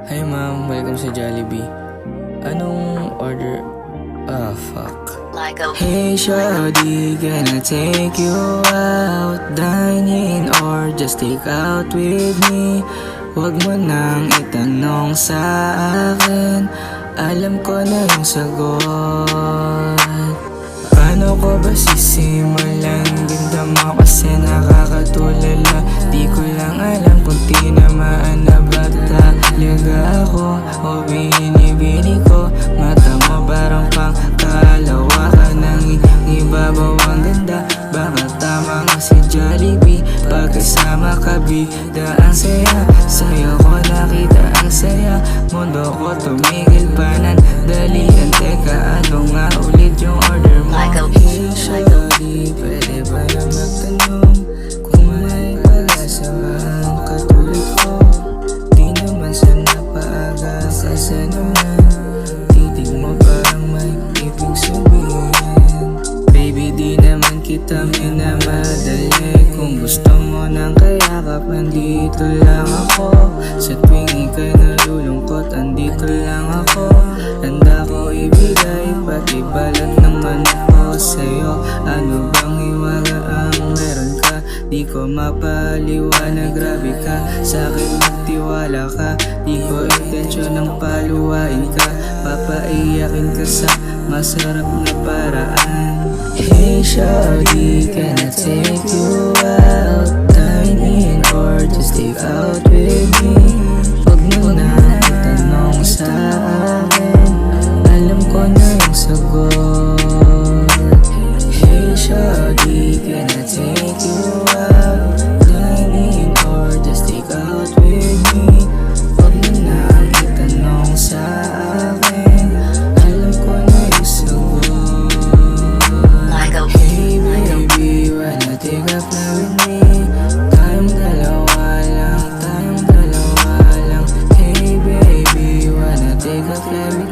Hi ma'am, welcome sa Jollibee. Anong order? Fuck. Hey shawty, can I take you out? Dine in or just take out with me? Huwag mo nang itanong sa akin, alam ko na yung sagot. Paano ko ba sisimulan? Ganda mo kasi nakakatulala. Di ko lang alam kung tinamaan na ba talaga ako o binibini ko. Mata mo parang pang kalawakan ng ibabaw ang ganda. Baka tama nga si Jollibee, pagkasama ka bida ang saya. Sa'yo ko nakita ang saya, mundo ko tumigil pa ng dalian. Teka, ano nga ulit yung order mo? Hey shawty, pwede ba na magtanong kung may pag-asa ang katulad ko? Di naman sana paaga kasi naman titig mo parang may ibig sabihin. Baby, di naman kita minamadali. Kung gusto mo ng kayakap, andito lang ako. Sa tuwing ika'y nalulungkot, andito lang ako. Handa ko ibigay, pati balat naman ako sa'yo. Ano bang hiwaga ang meron ka? Di ko mapaliwanag, grabe ka sa'kin, magtiwala ka. Di ko intensyon ng paluwain ka, papaiyakin ka sa masarap na paraan. Hey shawty, can I take you out? Dine in or just take out with me? Huwag mo na itanong sa akin, alam ko na yung sagot. Hey shawty, can I take you out? Dine in or just take out with me? Huwag mo na itanong sa akin, alam ko na yung sagot. Hey baby, wanna take a flight with me? Tayong dalawa lang, tayong dalawa lang. Hey baby, wanna take a flight with me?